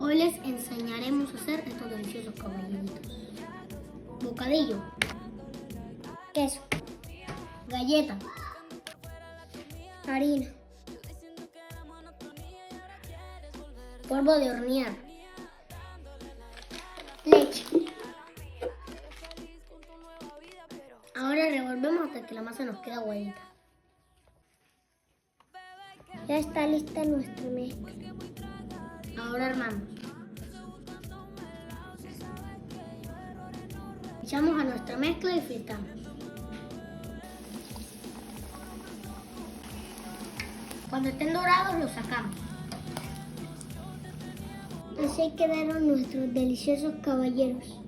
Hoy les enseñaremos a hacer estos deliciosos caballeritos. Bocadillo, queso, galleta, harina, polvo de hornear, leche. Ahora revolvemos hasta que la masa nos quede aguadita. Ya está lista nuestra mezcla. Ahora armamos. Echamos a nuestra mezcla y fritamos. Cuando estén dorados los sacamos. Así quedaron nuestros deliciosos caballeros.